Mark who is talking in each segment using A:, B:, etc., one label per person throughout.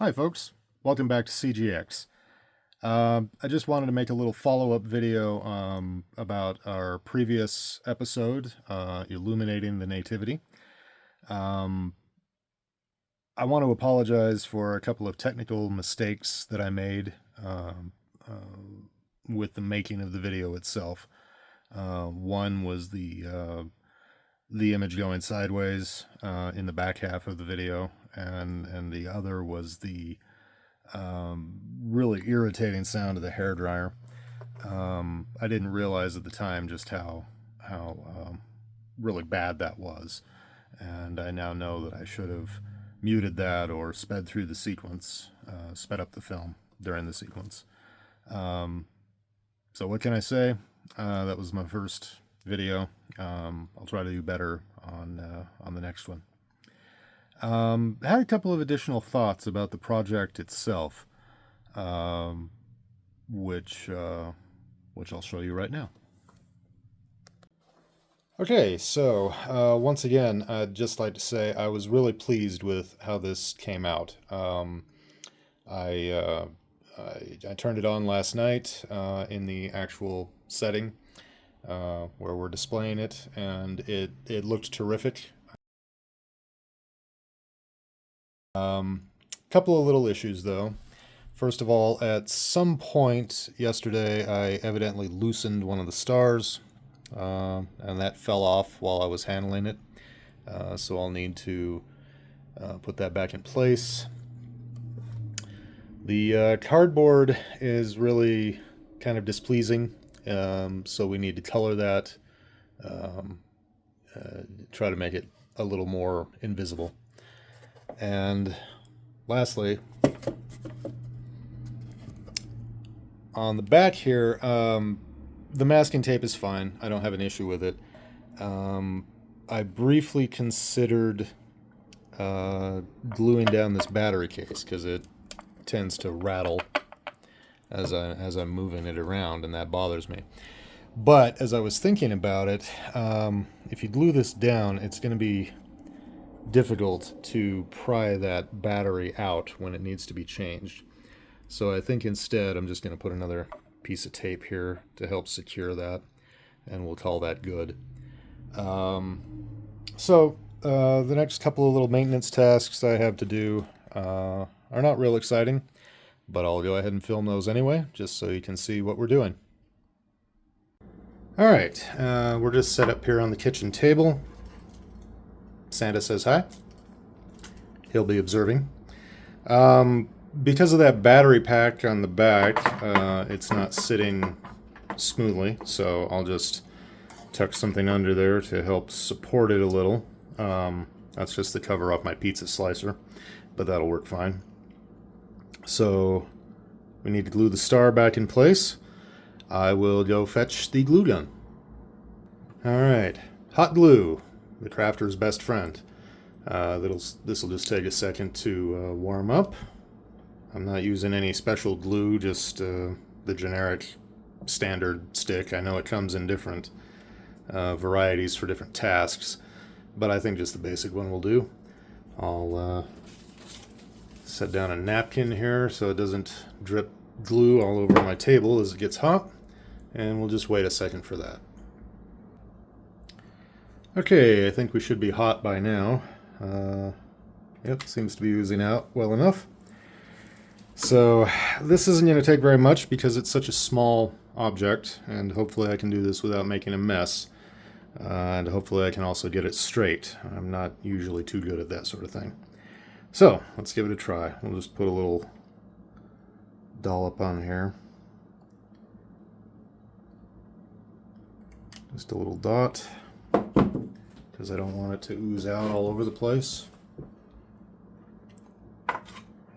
A: Hi folks, welcome back to CGX. I just wanted to make a little follow-up video about our previous episode, Illuminating the Nativity. I want to apologize for a couple of technical mistakes that I made with the making of the video itself. One was the image going sideways in the back half of the video, and the other was the really irritating sound of the hairdryer. I didn't realize at the time just how really bad that was, and I now know that I should have muted that or sped through the sequence, sped up the film during the sequence. So what can I say? That was my first video. I'll try to do better on the next one. I had a couple of additional thoughts about the project itself, which I'll show you right now. Okay, so once again, I'd just like to say I was really pleased with how this came out. I turned it on last night in the actual setting where we're displaying it, and it looked terrific. Couple of little issues though. First of all, at some point yesterday, I evidently loosened one of the stars, and that fell off while I was handling it. So I'll need to put that back in place. The cardboard is really kind of displeasing, so we need to color that, try to make it a little more invisible. And lastly, on the back here, the masking tape is fine. I don't have an issue with it. I briefly considered gluing down this battery case because it tends to rattle as I'm moving it around, and that bothers me. But as I was thinking about it, if you glue this down, it's going to be difficult to pry that battery out when it needs to be changed. So I think instead I'm just going to put another piece of tape here to help secure that, and we'll call that good. So the next couple of little maintenance tasks I have to do are not real exciting, but I'll go ahead and film those anyway, just so you can see what we're doing. Alright, we're just set up here on the kitchen table. Santa says hi. He'll be observing. Because of that battery pack on the back, it's not sitting smoothly, so I'll just tuck something under there to help support it a little. That's just the cover off my pizza slicer, but that'll work fine. So we need to glue the star back in place. I will go fetch the glue gun. Alright, hot glue, the crafter's best friend. This will just take a second to warm up. I'm not using any special glue, just the generic standard stick. I know it comes in different varieties for different tasks, but I think just the basic one will do. I'll set down a napkin here so it doesn't drip glue all over my table as it gets hot, and we'll just wait a second for that. Okay, I think we should be hot by now. Yep, seems to be oozing out well enough. So this isn't going to take very much because it's such a small object, and hopefully I can do this without making a mess. And hopefully I can also get it straight. I'm not usually too good at that sort of thing. So let's give it a try. We'll just put a little dollop on here. Just a little dot, because I don't want it to ooze out all over the place.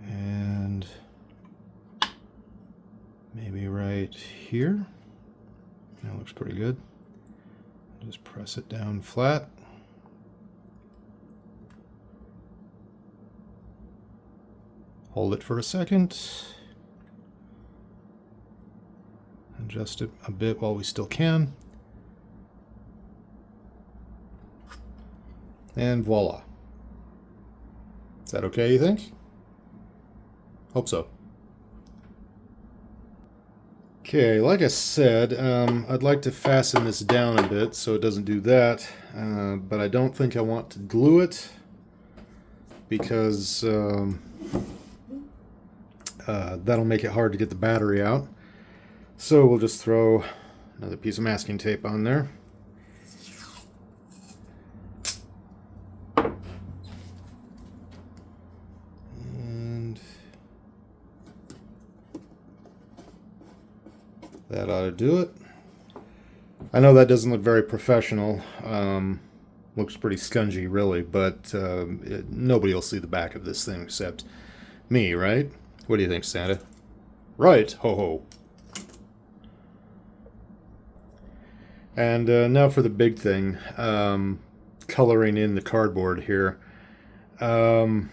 A: And maybe right here. That looks pretty good. Just press it down flat. Hold it for a second. Adjust it a bit while we still can. And voila. Is that okay, you think? Hope so. Okay, like I said, I'd like to fasten this down a bit so it doesn't do that, but I don't think I want to glue it because that'll make it hard to get the battery out. So we'll just throw another piece of masking tape on there. And that ought to do it. I know that doesn't look very professional. Looks pretty scungy, really, but nobody will see the back of this thing except me, right? What do you think, Santa? Right, ho ho. And now for the big thing, coloring in the cardboard here. I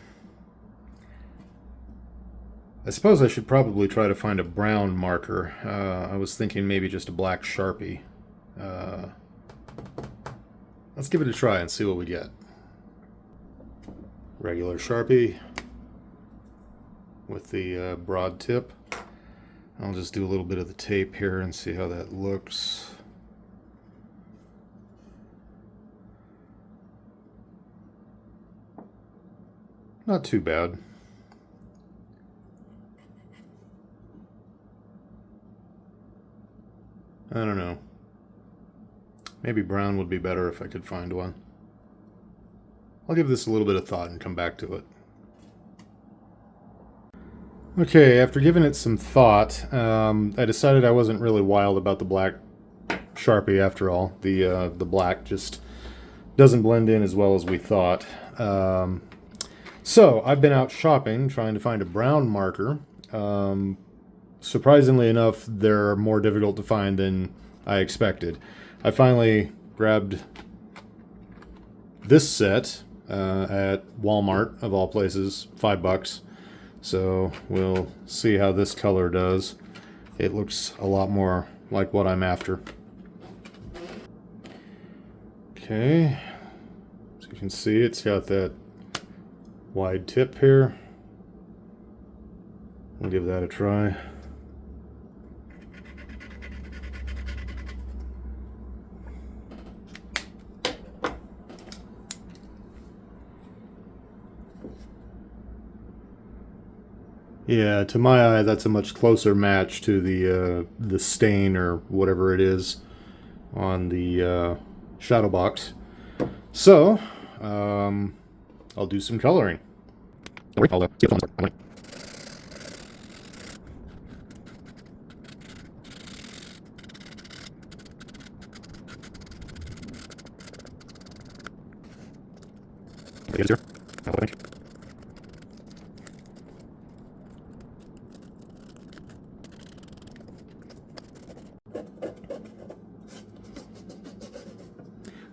A: suppose I should probably try to find a brown marker. I was thinking maybe just a black Sharpie. Let's give it a try and see what we get. Regular Sharpie with the broad tip. I'll just do a little bit of the tape here and see how that looks. Not too bad. I don't know. Maybe brown would be better if I could find one. I'll give this a little bit of thought and come back to it. Okay, after giving it some thought, I decided I wasn't really wild about the black Sharpie after all. The black just doesn't blend in as well as we thought. So I've been out shopping trying to find a brown marker. Surprisingly enough, they're more difficult to find than I expected. I finally grabbed this set at Walmart, of all places, $5. So we'll see how this color does. It looks a lot more like what I'm after. Okay, as you can see, it's got that wide tip here. I'll give that a try. Yeah, to my eye, that's a much closer match to the stain or whatever it is on the shadow box. So, I'll do some coloring.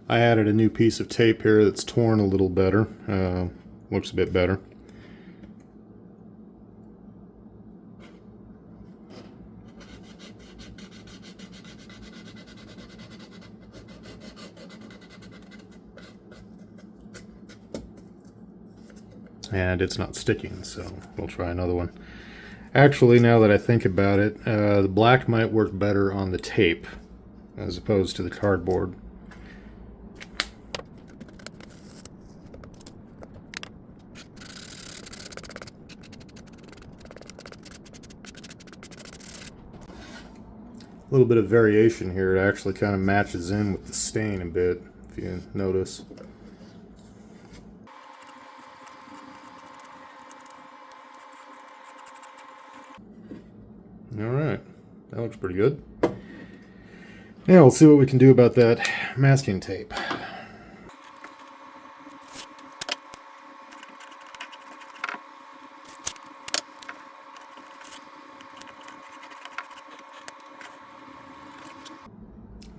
A: I added a new piece of tape here that's torn a little better. Looks a bit better. And it's not sticking, so we'll try another one. Actually, now that I think about it, the black might work better on the tape as opposed to the cardboard. A little bit of variation here. It actually kind of matches in with the stain a bit, if you notice. Alright, that looks pretty good. Now we'll see what we can do about that masking tape.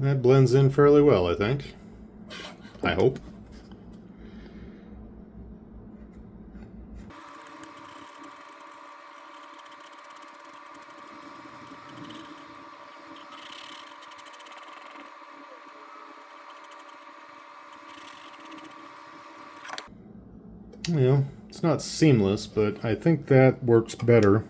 A: That blends in fairly well, I think. I hope. Well, It's not seamless, but I think that works better.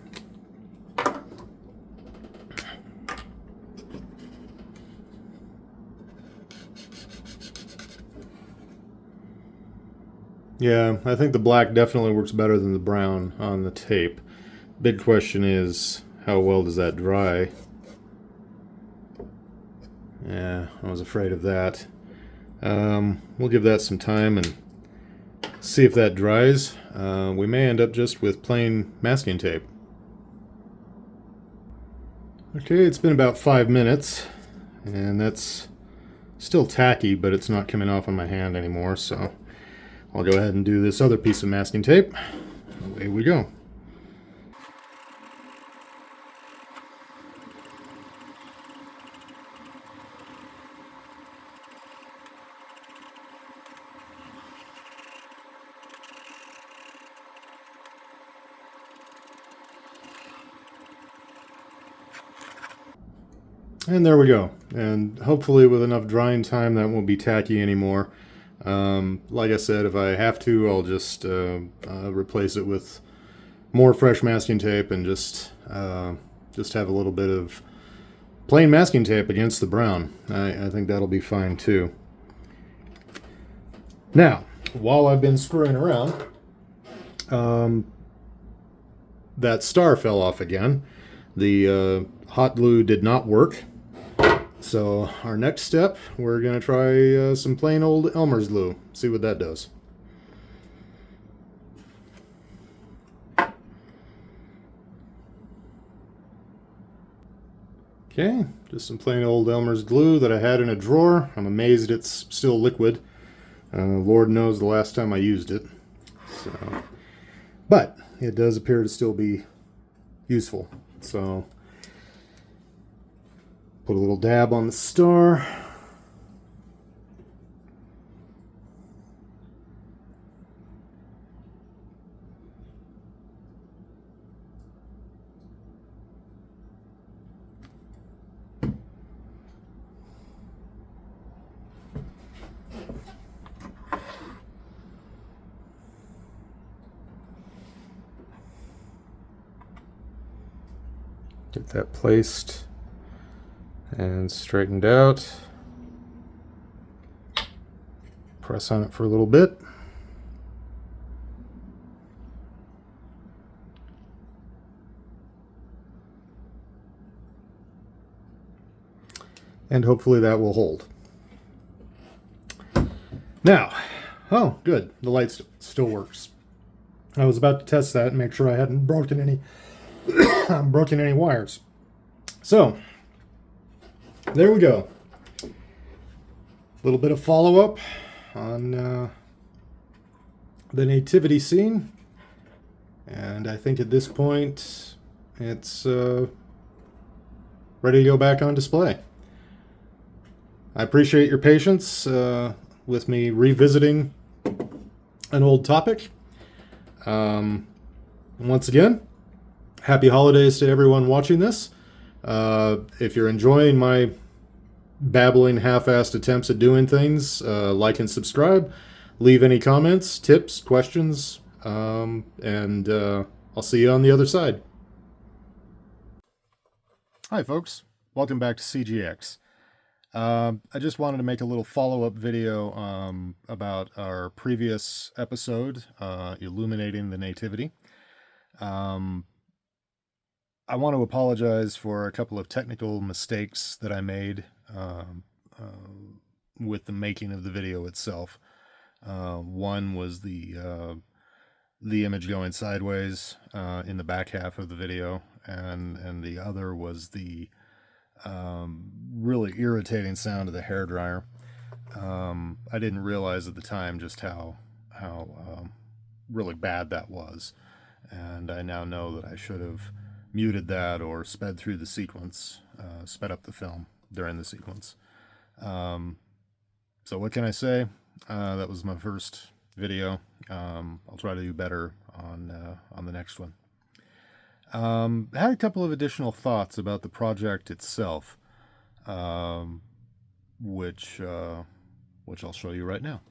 A: Yeah, I think the black definitely works better than the brown on the tape. Big question is, how well does that dry? Yeah, I was afraid of that. We'll give that some time and see if that dries. We may end up just with plain masking tape. Okay, it's been about 5 minutes, and that's still tacky, but it's not coming off on my hand anymore, so I'll go ahead and do this other piece of masking tape. Away we go. And there we go. And hopefully with enough drying time that won't be tacky anymore. Like I said, if I have to, I'll just replace it with more fresh masking tape and just have a little bit of plain masking tape against the brown. I think that'll be fine too. Now, while I've been screwing around, that star fell off again. The hot glue did not work. So our next step, we're going to try some plain old Elmer's glue. See what that does. Okay, just some plain old Elmer's glue that I had in a drawer. I'm amazed it's still liquid. Lord knows the last time I used it. So, but it does appear to still be useful. So put a little dab on the star. Get that placed and straightened out. Press on it for a little bit. And hopefully that will hold. Now, oh, good. The light still works. I was about to test that and make sure I hadn't broken any wires. So, there we go. A little bit of follow-up on the nativity scene. And I think at this point, it's ready to go back on display. I appreciate your patience with me revisiting an old topic. Once again, happy holidays to everyone watching this. If you're enjoying my babbling, half-assed attempts at doing things, like and subscribe. Leave any comments, tips, questions, and I'll see you on the other side. Hi, folks. Welcome back to CGX. I just wanted to make a little follow-up video about our previous episode, Illuminating the Nativity. I want to apologize for a couple of technical mistakes that I made with the making of the video itself. One was the image going sideways in the back half of the video, and the other was the really irritating sound of the hairdryer. I didn't realize at the time just how really bad that was, and I now know that I should have muted that or sped through the sequence, sped up the film during the sequence. So what can I say? That was my first video. I'll try to do better on the next one. I had a couple of additional thoughts about the project itself, which I'll show you right now.